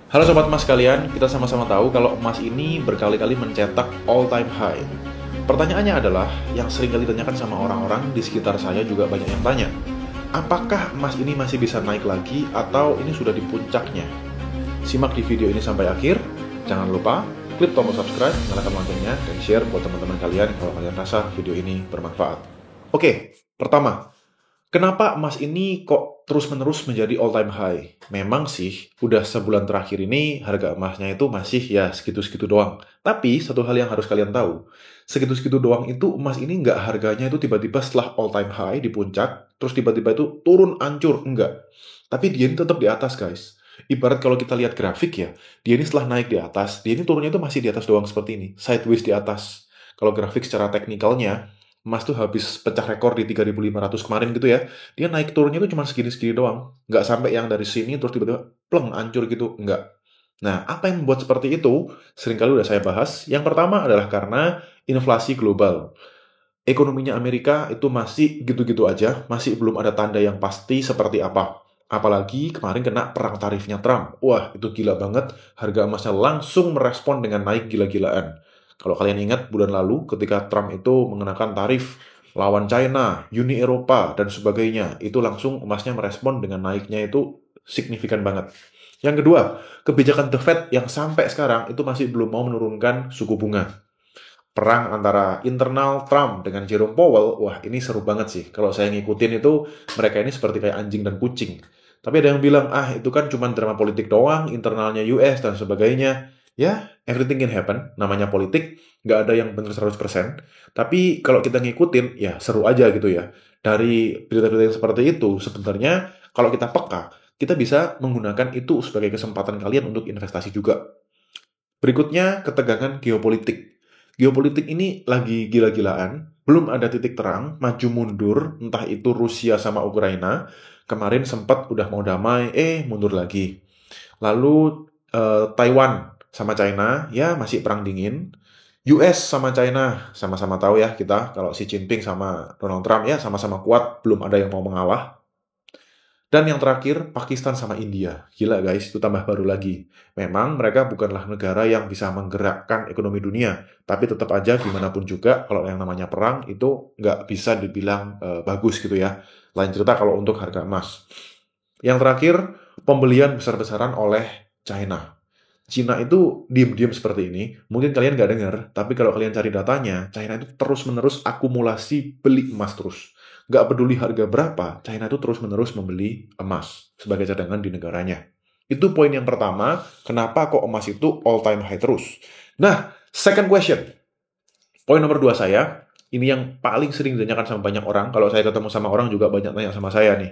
Halo Sobat Emas sekalian, kita sama-sama tahu kalau emas ini berkali-kali mencetak all-time high. Pertanyaannya adalah, yang sering kali ditanyakan sama orang-orang di sekitar saya juga banyak yang tanya, apakah emas ini masih bisa naik lagi atau ini sudah di puncaknya? Simak di video ini sampai akhir, jangan lupa klik tombol subscribe, nyalakan loncengnya, dan share buat teman-teman kalian kalau kalian rasa video ini bermanfaat. Oke, pertama, kenapa emas ini kok terus-menerus menjadi all-time high? Memang sih, udah sebulan terakhir ini harga emasnya itu masih ya segitu-segitu doang. Tapi satu hal yang harus kalian tahu, segitu-segitu doang itu emas ini nggak harganya itu tiba-tiba setelah all-time high di puncak, terus tiba-tiba itu turun ancur, enggak. Tapi dia ini tetap di atas guys. Ibarat kalau kita lihat grafik ya, dia ini setelah naik di atas, dia ini turunnya itu masih di atas doang seperti ini, sideways di atas. Kalau grafik secara teknikalnya, emas tuh habis pecah rekor di 3.500 kemarin gitu ya, dia naik turunnya tuh cuma segini-segini doang. Nggak sampai yang dari sini terus tiba-tiba pleng, hancur gitu. Nggak. Nah, apa yang membuat seperti itu? Seringkali udah saya bahas. Yang pertama adalah karena inflasi global. Ekonominya Amerika itu masih gitu-gitu aja, masih belum ada tanda yang pasti seperti apa. Apalagi kemarin kena perang tarifnya Trump. Wah, itu gila banget. Harga emasnya langsung merespon dengan naik gila-gilaan. Kalau kalian ingat bulan lalu ketika Trump itu mengenakan tarif lawan China, Uni Eropa, dan sebagainya, itu langsung emasnya merespon dengan naiknya itu signifikan banget. Yang kedua, kebijakan The Fed yang sampai sekarang itu masih belum mau menurunkan suku bunga. Perang antara internal Trump dengan Jerome Powell, wah ini seru banget sih. Kalau saya ngikutin itu, mereka ini seperti kayak anjing dan kucing. Tapi ada yang bilang, itu kan cuma drama politik doang, internalnya US dan sebagainya. Ya, everything can happen, namanya politik, nggak ada yang benar 100%. Tapi kalau kita ngikutin, ya seru aja gitu ya. Dari berita-berita yang seperti itu, sebenarnya kalau kita peka, kita bisa menggunakan itu sebagai kesempatan kalian untuk investasi juga. Berikutnya, ketegangan geopolitik. Geopolitik ini lagi gila-gilaan, belum ada titik terang, maju mundur, entah itu Rusia sama Ukraina. Kemarin sempat udah mau damai, mundur lagi. Lalu Taiwan sama China, ya masih perang dingin. US sama China, sama-sama tahu ya kita, kalau Xi Jinping sama Donald Trump ya sama-sama kuat, belum ada yang mau mengalah. Dan yang terakhir, Pakistan sama India. Gila guys, itu tambah baru lagi. Memang mereka bukanlah negara yang bisa menggerakkan ekonomi dunia, tapi tetap aja gimana pun juga, kalau yang namanya perang itu nggak bisa dibilang bagus gitu ya. Lain cerita kalau untuk harga emas. Yang terakhir, pembelian besar-besaran oleh China. Cina itu diem-diem seperti ini. Mungkin kalian nggak dengar, tapi kalau kalian cari datanya, China itu terus-menerus akumulasi beli emas terus. Nggak peduli harga berapa, China itu terus-menerus membeli emas sebagai cadangan di negaranya. Itu poin yang pertama, kenapa kok emas itu all-time high terus. Nah, second question. Poin nomor dua saya, ini yang paling sering ditanyakan sama banyak orang, kalau saya ketemu sama orang juga banyak tanya sama saya nih.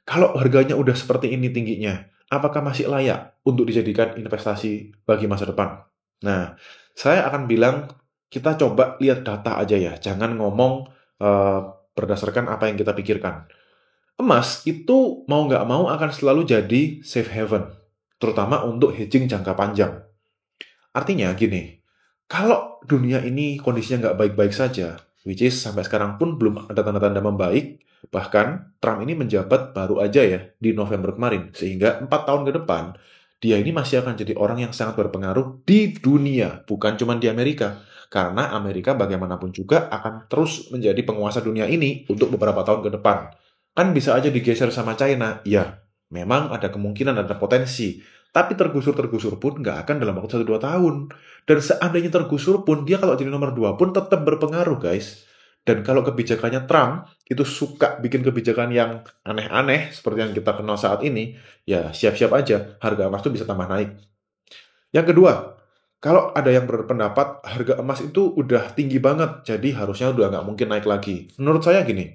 Kalau harganya udah seperti ini tingginya, apakah masih layak untuk dijadikan investasi bagi masa depan? Nah, saya akan bilang kita coba lihat data aja ya, jangan ngomong eh, berdasarkan apa yang kita pikirkan. Emas itu mau nggak mau akan selalu jadi safe haven, terutama untuk hedging jangka panjang. Artinya gini, kalau dunia ini kondisinya nggak baik-baik saja, which is sampai sekarang pun belum ada tanda-tanda membaik, bahkan Trump ini menjabat baru aja ya di November kemarin, sehingga 4 tahun ke depan, dia ini masih akan jadi orang yang sangat berpengaruh di dunia, bukan cuma di Amerika. Karena Amerika bagaimanapun juga akan terus menjadi penguasa dunia ini untuk beberapa tahun ke depan. Kan bisa aja digeser sama China, ya memang ada kemungkinan, ada potensi. Tapi tergusur-tergusur pun nggak akan dalam waktu 1-2 tahun. Dan seandainya tergusur pun, dia kalau jadi nomor 2 pun tetap berpengaruh, guys. Dan kalau kebijakannya Trump, itu suka bikin kebijakan yang aneh-aneh, seperti yang kita kenal saat ini, ya siap-siap aja, harga emas itu bisa tambah naik. Yang kedua, kalau ada yang berpendapat harga emas itu udah tinggi banget, jadi harusnya udah nggak mungkin naik lagi. Menurut saya gini,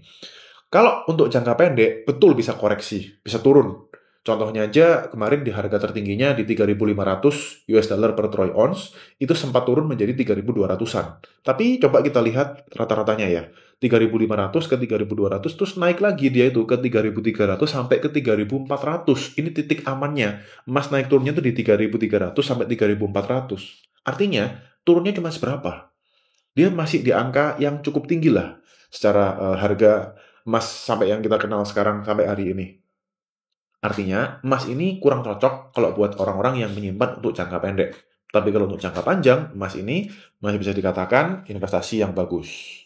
kalau untuk jangka pendek, betul bisa koreksi, bisa turun. Contohnya aja, kemarin di harga tertingginya di 3.500 US dollar per troy ounce, itu sempat turun menjadi 3.200-an. Tapi coba kita lihat rata-ratanya ya. 3.500 ke 3.200, terus naik lagi dia itu ke 3.300 sampai ke 3.400. Ini titik amannya. Emas naik turunnya tuh di 3.300 sampai 3.400. Artinya, turunnya cuma seberapa? Dia masih di angka yang cukup tinggi lah secara harga emas sampai yang kita kenal sekarang sampai hari ini. Artinya, emas ini kurang cocok kalau buat orang-orang yang menyimpan untuk jangka pendek. Tapi kalau untuk jangka panjang, emas ini masih bisa dikatakan investasi yang bagus.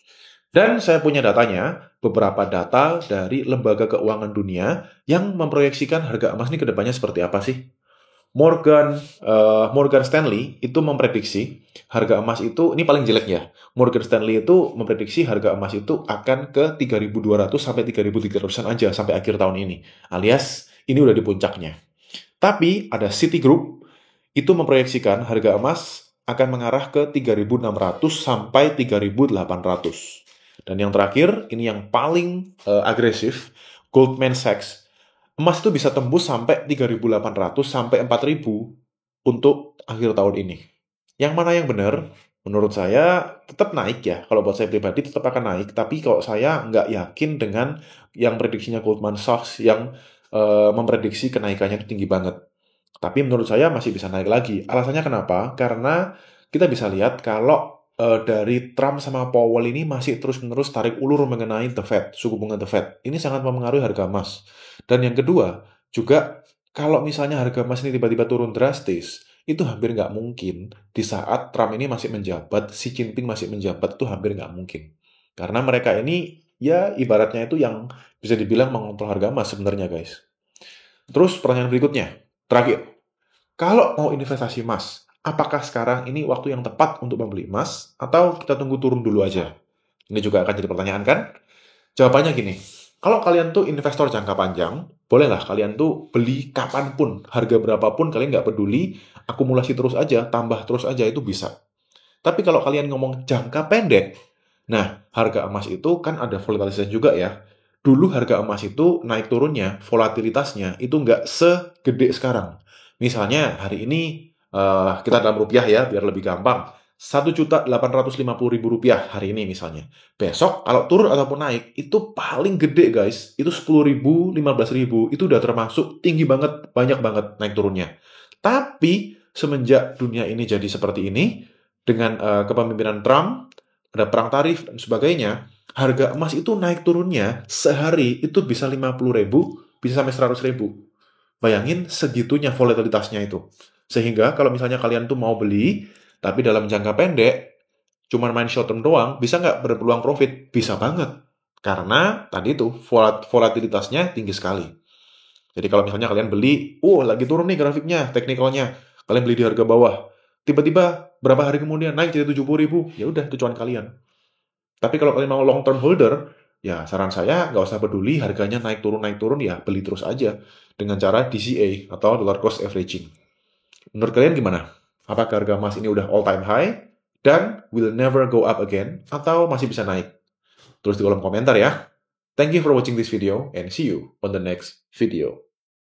Dan saya punya datanya, beberapa data dari lembaga keuangan dunia yang memproyeksikan harga emas ini ke depannya seperti apa sih? Morgan Stanley itu memprediksi harga emas itu, ini paling jelek ya. Morgan Stanley itu memprediksi harga emas itu akan ke 3.200 sampai 3.300-an aja sampai akhir tahun ini. Alias ini udah di puncaknya. Tapi ada Citigroup itu memproyeksikan harga emas akan mengarah ke 3.600 sampai 3.800. Dan yang terakhir, ini yang paling agresif, Goldman Sachs. Emas itu bisa tembus sampai 3.800 sampai 4.000 untuk akhir tahun ini. Yang mana yang benar? Menurut saya tetap naik ya. Kalau buat saya pribadi tetap akan naik. Tapi kalau saya nggak yakin dengan yang prediksinya Goldman Sachs yang memprediksi kenaikannya itu tinggi banget. Tapi menurut saya masih bisa naik lagi. Alasannya kenapa? Karena kita bisa lihat kalau dari Trump sama Powell ini masih terus-menerus tarik ulur mengenai The Fed, suku bunga The Fed. Ini sangat mempengaruhi harga emas. Dan yang kedua, juga kalau misalnya harga emas ini tiba-tiba turun drastis, itu hampir nggak mungkin di saat Trump ini masih menjabat, Xi Jinping masih menjabat, itu hampir nggak mungkin. Karena mereka ini, ya ibaratnya itu yang bisa dibilang mengontrol harga emas sebenarnya guys. Terus pertanyaan berikutnya, terakhir. Kalau mau investasi emas, apakah sekarang ini waktu yang tepat untuk membeli emas, atau kita tunggu turun dulu aja? Ini juga akan jadi pertanyaan kan? Jawabannya gini, kalau kalian tuh investor jangka panjang, bolehlah kalian tuh beli kapanpun, harga berapapun kalian nggak peduli, akumulasi terus aja, tambah terus aja, itu bisa. Tapi kalau kalian ngomong jangka pendek, nah harga emas itu kan ada volatilitasnya juga ya. Dulu harga emas itu naik turunnya, volatilitasnya itu nggak segede sekarang. Misalnya hari ini kita dalam rupiah ya, biar lebih gampang. 1.850.000 rupiah hari ini misalnya. Besok kalau turun ataupun naik, itu paling gede guys. Itu 10.000, 15.000. Itu udah termasuk tinggi banget, banyak banget naik turunnya. Tapi semenjak dunia ini jadi seperti ini, dengan kepemimpinan Trump, ada perang tarif dan sebagainya, harga emas itu naik turunnya sehari itu bisa 50.000, bisa sampai 100.000. Bayangin segitunya volatilitasnya itu. Sehingga kalau misalnya kalian tuh mau beli, tapi dalam jangka pendek, cuman main short term doang, bisa nggak berpeluang profit? Bisa banget. Karena tadi itu volatilitasnya tinggi sekali. Jadi kalau misalnya kalian beli, lagi turun nih grafiknya, teknikalnya, kalian beli di harga bawah, tiba-tiba berapa hari kemudian naik jadi 70.000, ya udah itu cuan kalian. Tapi kalau kalian mau long term holder, ya saran saya nggak usah peduli harganya naik turun ya beli terus aja dengan cara DCA atau dollar cost averaging. Menurut kalian gimana? Apakah harga emas ini udah all time high dan will never go up again atau masih bisa naik? Tulis di kolom komentar ya. Thank you for watching this video and see you on the next video.